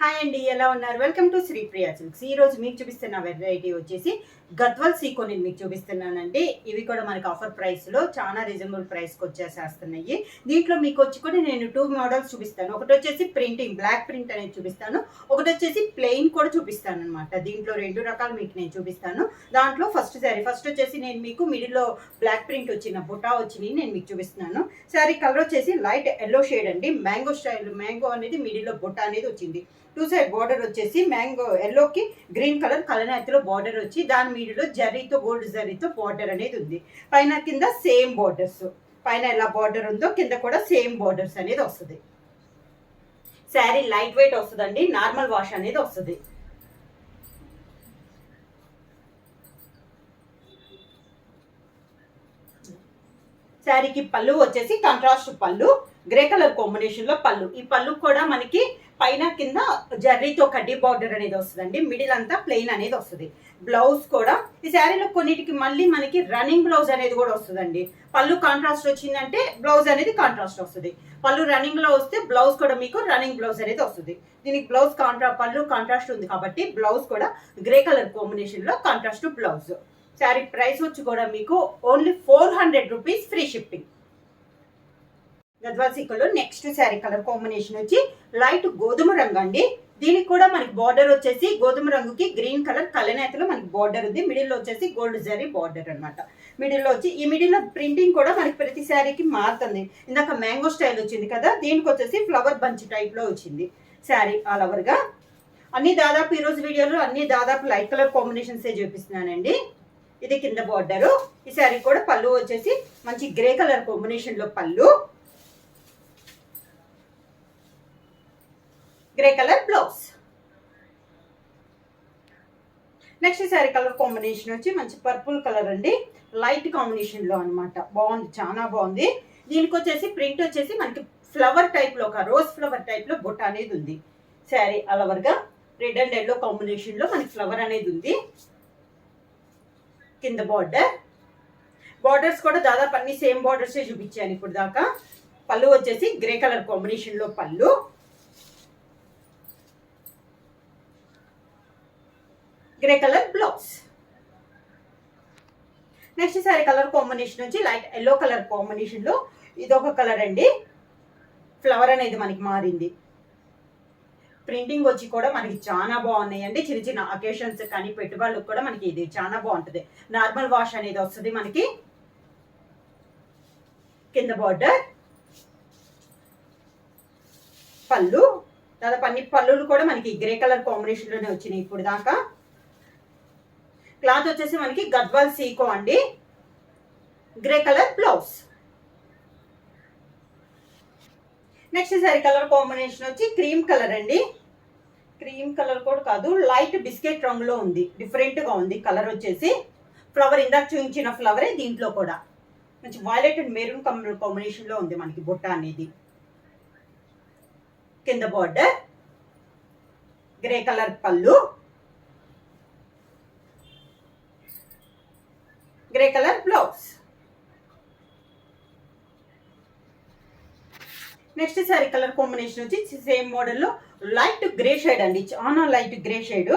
Hi అండి, ఎలా ఉన్నారు? Welcome to Sri Priya silks. ఈ రోజు మీకు చూపిస్తున్న వెరైటీ వచ్చేసి గద్వాల్ సీకో నేను మీకు చూపిస్తున్నానండి. ఇవి కూడా మనకి ఆఫర్ ప్రైస్ లో చాలా రీజనబుల్ ప్రైస్ కి వచ్చేసేస్తున్నాయి. దీంట్లో మీకు వచ్చి కూడా నేను 2 మోడల్స్ చూపిస్తాను. ఒకటి వచ్చేసి ప్రింటింగ్ బ్లాక్ ప్రింట్ అనేది చూపిస్తాను, ఒకటి వచ్చేసి ప్లెయిన్ కూడా చూపిస్తాను అనమాట. దీంట్లో 2 రకాలు మీకు నేను చూపిస్తాను. దాంట్లో ఫస్ట్ వచ్చేసి నేను మీకు మిడిల్ లో బ్లాక్ ప్రింట్ వచ్చిన బుటా వచ్చినాయి నేను మీకు చూపిస్తున్నాను. శారీ కలర్ వచ్చేసి లైట్ ఎల్లో షేడ్ అండి. మ్యాంగో స్టైల్, మ్యాంగో అనేది మిడిల్ లో బుటా అనేది వచ్చింది. 2 సైడ్ బార్డర్ వచ్చేసి మ్యాంగో ఎల్లోకి గ్రీన్ కలర్ కలనేతిలో బార్డర్ వచ్చి దాని మీడిలో జరీతో గోల్డ్ జరీతో బార్డర్ అనేది ఉంది. పైన కింద సేమ్ బార్డర్స్, పైన ఎలా బార్డర్ ఉందో కింద కూడా సేమ్ బార్డర్స్ అనేది వస్తుంది. శారీ లైట్ వెయిట్ వస్తుందండి, నార్మల్ వాష్ అనేది వస్తుంది. శారీకి పళ్ళు వచ్చేసి కాంట్రాస్ట్ పళ్ళు, గ్రే కలర్ కాంబినేషన్ లో పళ్ళు. ఈ పళ్ళు కూడా మనకి పైన కింద జర్రీతో కడ్డీ బార్డర్ అనేది వస్తుందండి. మిడిల్ అంతా ప్లెయిన్ అనేది వస్తుంది. బ్లౌజ్ కూడా ఈ శారీలో కొన్నిటికి మళ్ళీ మనకి రన్నింగ్ బ్లౌజ్ అనేది కూడా వస్తుందండి. పళ్ళు కాంట్రాస్ట్ వచ్చిందంటే బ్లౌజ్ అనేది కాంట్రాస్ట్ వస్తుంది. పళ్ళు రన్నింగ్ లో వస్తే బ్లౌజ్ కూడా మీకు రన్నింగ్ బ్లౌజ్ అనేది వస్తుంది. దీనికి బ్లౌజ్ పళ్ళు కాంట్రాస్ట్ ఉంది కాబట్టి బ్లౌజ్ కూడా గ్రే కలర్ కాంబినేషన్ లో కాంట్రాస్ట్ బ్లౌజ్. శారీ ప్రైస్ వచ్చి కూడా మీకు only 400 rupees free shipping. Gadwal సీకోలో నెక్స్ట్ శారీ కలర్ కాంబినేషన్ వచ్చి లైట్ గోధుమ రంగు అండి. దీనికి కూడా మనకి బార్డర్ వచ్చేసి గోధుమ రంగుకి గ్రీన్ కలర్ కలనేతలో మనకి బార్డర్ ఉంది. మిడిల్ వచ్చేసి గోల్డ్ జరీ బార్డర్ అనమాట. మిడిల్ వచ్చి ఈ మిడిల్ లో ప్రింటింగ్ కూడా మనకి ప్రతి శారీకి మారుతుంది. ఇందాక మ్యాంగో స్టైల్ వచ్చింది కదా, దీనికి వచ్చేసి ఫ్లవర్ బంచ్ టైప్ లో వచ్చింది. శారీ ఆల్ ఓవర్ గా అన్ని దాదాపు ఈ రోజు వీడియోలో అన్ని దాదాపు లైట్ కలర్ కాంబినేషన్స్ చూపిస్తున్నానండి. ఇది కింద బార్డరు. ఈ శారీ కూడా పళ్ళు వచ్చేసి మంచి గ్రే కలర్ కాంబినేషన్ లో పళ్ళు, grey colour blouse. Next sari colour combination వచ్చి మంచి పర్పుల్ కలర్ అండి, లైట్ కాంబినేషన్ లో అనమాట. బాగుంది, చాలా బాగుంది. దీనికి వచ్చేసి ప్రింట్ వచ్చేసి మనకి ఫ్లవర్ టైప్ లో, ఒక రోజ్ ఫ్లవర్ టైప్ లో బుట్ట అనేది ఉంది. శారీ అలవర్ గా రెడ్ అండ్ ఎల్లో కాంబినేషన్ లో మనకి ఫ్లవర్ అనేది ఉంది. కింద బార్డర్స్ కూడా దాదాపు అన్ని సేమ్ బార్డర్స్ చూపించాను ఇప్పుడు దాకా. పళ్ళు వచ్చేసి గ్రే కలర్ కాంబినేషన్ లో పళ్ళు, grey colour blouse. Next sari colour combination వచ్చి లైట్ ఎల్లో కలర్ కాంబినేషన్ లో ఇదొక కలర్ అండి. ఫ్లవర్ అనేది మనకి మారింది. ప్రింటింగ్ వచ్చి కూడా మనకి చాలా బాగున్నాయి అండి. చిన్న చిన్న అకేషన్స్ కానీ పెట్టుబడులకు కూడా మనకి ఇది చాలా బాగుంటుంది. నార్మల్ వాష్ అనేది వస్తుంది మనకి. కింద బార్డర్, పళ్ళు దాదాపు అన్ని పళ్ళులు కూడా మనకి గ్రే కలర్ కాంబినేషన్ లోనే వచ్చినాయి ఇప్పుడు దాకా. క్లాత్ వచ్చేసి మనకి గద్వాల్ సీకో అండి, grey colour blouse. Next sari colour combination వచ్చి క్రీమ్ కలర్ అండి. క్రీమ్ కలర్ కూడా కాదు, లైట్ బిస్కెట్ రంగులో ఉంది. డిఫరెంట్ గా ఉంది కలర్ వచ్చేసి. ఫ్లవర్ ఇందాక చూపించిన ఫ్లవరే దీంట్లో కూడా మంచి వైలెట్ అండ్ మెరూన్ కాంబినేషన్ లో ఉంది మనకి బుట్ట అనేది. కింద బార్డర్, గ్రే కలర్ పళ్ళు, grey colour blouse. Next sari colour combination వచ్చి సేమ్ మోడల్లో లైట్ గ్రే షేడ్ అండి, చాలా light grey shade.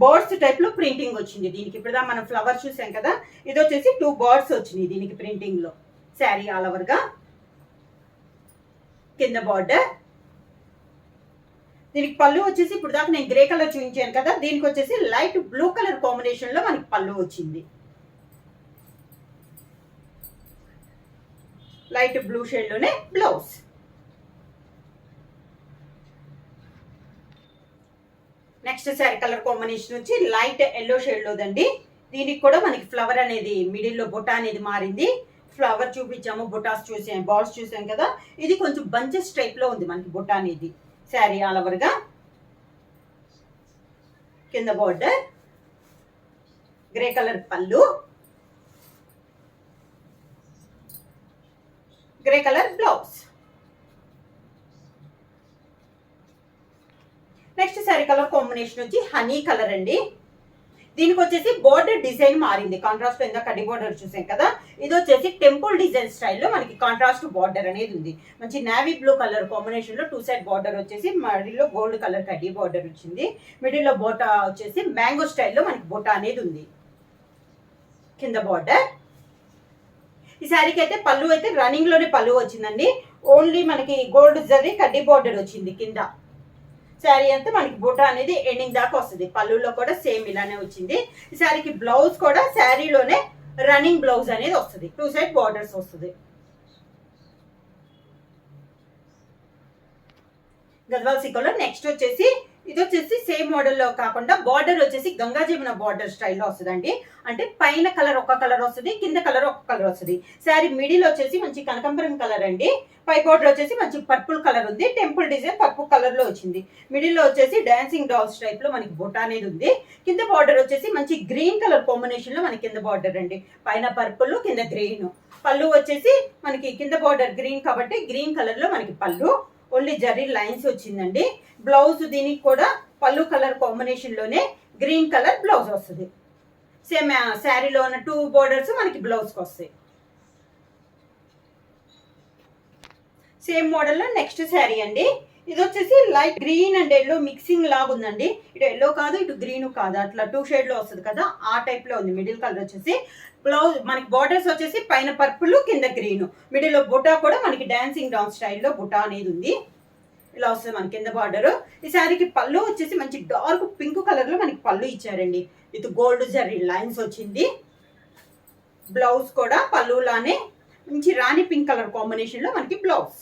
Birds type లో ప్రింటింగ్ వచ్చింది దీనికి. ఇప్పుడు మనం ఫ్లవర్ చూసాం కదా, ఇది వచ్చేసి 2 బర్డ్స్ వచ్చినాయి దీనికి ప్రింటింగ్ లో. శారీ ఆల్ ఓవర్ గా కింద బార్డర్. దీనికి పళ్ళు వచ్చేసి ఇప్పుడు దాకా నేను గ్రే కలర్ చూపించాను కదా, దీనికి వచ్చేసి లైట్ బ్లూ కలర్ కాంబినేషన్ లో మనకి పళ్ళు వచ్చింది. లైట్ బ్లూ షేడ్ లోనే blouse. Next sari colour combination వచ్చి లైట్ ఎల్లో షేడ్ లోదండి. దీనికి కూడా మనకి ఫ్లవర్ అనేది మిడిల్ లో బుట్ట అనేది మారింది. ఫ్లవర్ చూపించాము, బుటాస్ చూసాం, బాల్స్ చూసాం కదా. ఇది కొంచెం బంచెస్ టైప్ లో ఉంది మనకి బుట్ట అనేది. శారీ ఆల్ ఓవర్ గా కింద బార్డర్, గ్రే కలర్ పళ్ళు, grey colour blouse. Next sari colour combination వచ్చి హనీ కలర్ అండి. దీనికి వచ్చేసి బోర్డర్ డిజైన్ మారింది. కాంట్రాస్ట్ ఇందాక కడ్డీ బోర్డర్ చూసాం కదా, ఇది వచ్చేసి టెంపుల్ డిజైన్ స్టైల్లో మనకి కాంట్రాస్ట్ బార్డర్ అనేది ఉంది. మంచి నావీ బ్లూ కలర్ కాంబినేషన్ లో 2 సైడ్ బార్డర్ వచ్చేసి మిడిల్లో గోల్డ్ కలర్ కడ్డీ బార్డర్ వచ్చింది. మిడిల్ లో బోటా వచ్చేసి మ్యాంగో స్టైల్లో మనకి బోటా అనేది ఉంది. కింద బార్డర్ ఈ శారీకి అయితే పళ్ళు అయితే రన్నింగ్ లోనే పళ్ళు వచ్చిందండి. ఓన్లీ మనకి గోల్డ్ జరీ కడ్డీ బార్డర్ వచ్చింది కింద. శారీ అంతా మనకి బుట్ట అనేది ఎండింగ్ దాకా వస్తుంది. పళ్ళులో కూడా సేమ్ ఇలానే వచ్చింది. ఈ శారీకి బ్లౌజ్ కూడా శారీలోనే రన్నింగ్ బ్లౌజ్ అనేది వస్తుంది. 2 సైడ్ బార్డర్స్ వస్తుంది. గద్వాల్ సికోలో నెక్స్ట్ వచ్చేసి ఇది వచ్చేసి సేమ్ మోడల్లో కాకుండా బార్డర్ వచ్చేసి గంగా జమున బార్డర్ స్టైల్లో వస్తుందండి. అంటే పైన కలర్ ఒక కలర్ వస్తుంది, కింద కలర్ ఒక కలర్ వస్తుంది. శారీ మిడిల్ వచ్చేసి మంచి కనకాంబరం కలర్ అండి. పై బార్డర్ వచ్చేసి మంచి పర్పుల్ కలర్ ఉంది. టెంపుల్ డిజైన్ పర్పుల్ కలర్ లో వచ్చింది. మిడిల్ లో వచ్చేసి డాన్సింగ్ డాల్స్ టైప్ లో మనకి బుట్ట అనేది ఉంది. కింద బార్డర్ వచ్చేసి మంచి గ్రీన్ కలర్ కాంబినేషన్ లో మనకి కింద బార్డర్ అండి. పైన పర్పుల్ కింద గ్రీన్. పళ్ళు వచ్చేసి మనకి కింద బార్డర్ గ్రీన్ కాబట్టి గ్రీన్ కలర్ లో మనకి పళ్ళు. ఓన్లీ జరీ లైన్స్ వచ్చిందండి. బ్లౌజ్ దీనికి కూడా పళ్ళు కలర్ కాంబినేషన్ లోనే గ్రీన్ కలర్ బ్లౌజ్ వస్తుంది. సేమ్ శారీలో ఉన్న 2 బోర్డర్స్ మనకి బ్లౌజ్కి వస్తాయి. సేమ్ మోడల్లో నెక్స్ట్ శారీ అండి. ఇది వచ్చేసి light green and yellow mixing లాగా ఉందండి. ఇటు ఎల్లో కాదు, ఇటు గ్రీన్ కాదు, అట్లా 2 షేడ్ లో వస్తుంది కదా, ఆ టైప్ లో ఉంది. మిడిల్ కలర్ వచ్చేసి బ్లౌజ్ మనకి బార్డర్స్ వచ్చేసి పైన పర్పుల్ కింద గ్రీన్. మిడిల్ లో బుటా కూడా మనకి డాన్సింగ్ డౌన్ స్టైల్లో బుటా అనేది ఉంది. ఇలా వస్తుంది మన కింద బార్డర్. ఈ శారీకి పళ్ళు వచ్చేసి మంచి డార్క్ పింక్ కలర్ లో మనకి పళ్ళు ఇచ్చారండి. ఇది గోల్డ్ జరీ లైన్స్ వచ్చింది. బ్లౌజ్ కూడా పళ్ళులానే మంచి రాణి పింక్ కలర్ కాంబినేషన్ లో మనకి బ్లౌజ్.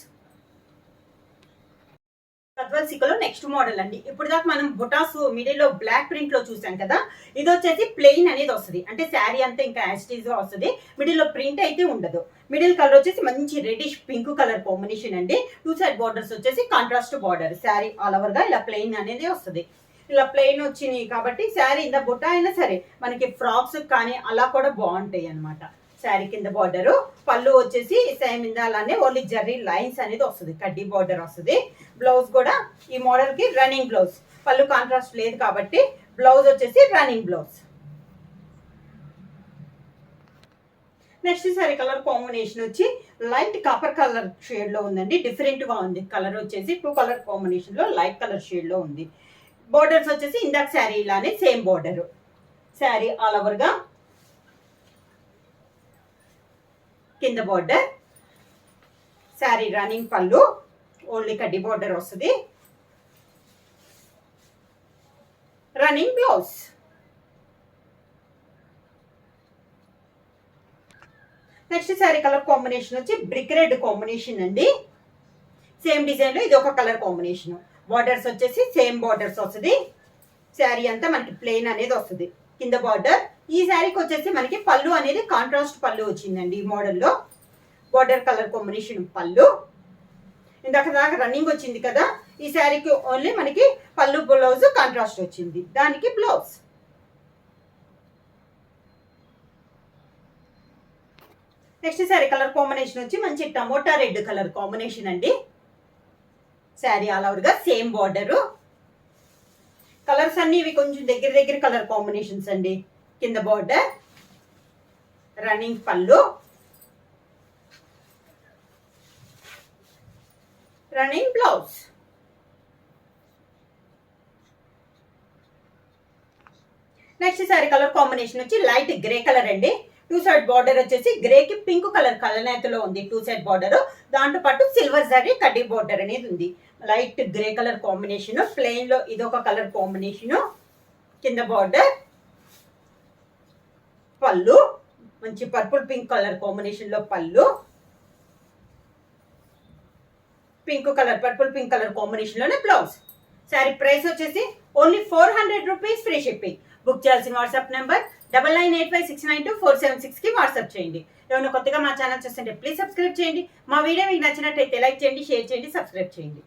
గద్వాల్ సికోలో నెక్స్ట్ మోడల్ అండి. ఇప్పుడు దాకా మనం బుటాస్ మిడిల్ లో బ్లాక్ ప్రింట్ లో చూసాం కదా, ఇది వచ్చేసి ప్లెయిన్ అనేది వస్తుంది. అంటే శారీ అంతా ఇంకా యాస్టీజ్ గా వస్తుంది. మిడిల్ లో ప్రింట్ అయితే ఉండదు. మిడిల్ కలర్ వచ్చేసి మంచి రెడిష్ పింక్ కలర్ కాంబినేషన్ అండి. 2 సైడ్ బార్డర్స్ వచ్చేసి contrast border. Sari all over గా ఇలా ప్లెయిన్ అనేది వస్తుంది. ఇలా ప్లెయిన్ వచ్చినాయి కాబట్టి శారీ ఇంత బుట్ట అయినా సరే మనకి ఫ్రాక్స్ కానీ అలా కూడా బాగుంటాయి అనమాట. శారీ కింద బార్డర్. పళ్ళు వచ్చేసి సేమ్ ఇందాలానే ఓన్లీ జర్రీ లైన్స్ అనేది వస్తుంది. కడ్డీ బార్డర్ వస్తుంది. బ్లౌజ్ కూడా ఈ మోడల్ కి రన్నింగ్ బ్లౌజ్. పళ్ళు కాంట్రాస్ట్ లేదు కాబట్టి బ్లౌజ్ వచ్చేసి running blouse. Next sari colour combination వచ్చి లైట్ కాపర్ కలర్ షేడ్ లో ఉందండి. డిఫరెంట్ గా ఉంది. కలర్ వచ్చేసి 2 కలర్ కాంబినేషన్ లో లైట్ కలర్ షేడ్ లో ఉంది. బోర్డర్స్ వచ్చేసి ఇందాక శారీ ఇలానే same border. Sari all over గా కింద బార్డర్. శారీ రన్నింగ్ పళ్ళు. ఓన్లీ కడ్డీ బార్డర్ వస్తుంది. Running blouse. Next sari colour combination వచ్చి బ్రిక్ రెడ్ కాంబినేషన్ అండి. సేమ్ డిజైన్ లో ఇది ఒక కలర్ కాంబినేషన్. బార్డర్స్ వచ్చేసి సేమ్ బార్డర్స్ వస్తుంది. శారీ అంతా మనకి ప్లెయిన్ అనేది వస్తుంది. కింద బార్డర్. ఈ శారీకి వచ్చేసి మనకి పళ్ళు అనేది కాంట్రాస్ట్ పళ్ళు వచ్చిందండి. ఈ మోడల్లో బార్డర్ కలర్ కాంబినేషన్ పళ్ళు. ఇందాక దాకా రన్నింగ్ వచ్చింది కదా, ఈ శారీకి ఓన్లీ మనకి పళ్ళు బ్లౌజ్ కాంట్రాస్ట్ వచ్చింది. దానికి blouse. Next sari colour combination వచ్చి మంచి టమోటా రెడ్ కలర్ కాంబినేషన్ అండి. శారీ ఆల్ ఓవర్ గా సేమ్ బార్డర్. కలర్స్ అన్ని ఇవి కొంచెం దగ్గర దగ్గర కలర్ కాంబినేషన్స్ అండి. కింద బార్డర్. రన్నింగ్ పళ్ళు. Running blouse. Next sari colour combination వచ్చి లైట్ గ్రే కలర్ అండి. 2 సైడ్ బార్డర్ వచ్చేసి గ్రేకి పింక్ కలర్ కలనేతలో ఉంది. 2 సైడ్ బార్డర్. దాంతో పాటు సిల్వర్ జరీ కడ్డీ బార్డర్ అనేది ఉంది. Light grey colour combination. Plain లో ఇదొక కలర్ కాంబినేషన్. కింద బార్డర్. పళ్ళు మంచి పర్పుల్ పింక్ కలర్ కాంబినేషన్ లో పళ్ళు. Pink colour purple pink colour combination లోనే బ్లౌజ్. శారీ ప్రైస్ వచ్చేసి only 400 rupees. Free shipping. Book చేయాల్సిన వాట్సాప్ నెంబర్ 9985692476 కి వాట్సాప్ చేయండి. ఎవరైనా కొత్తగా మా ఛానల్ చూస్తుంటే ప్లీజ్ సబ్స్క్రైబ్ చేయండి. మా వీడియో మీకు నచ్చినట్లయితే లైక్ చేయండి, షేర్ చేయండి, సబ్స్క్రైబ్ చేయండి.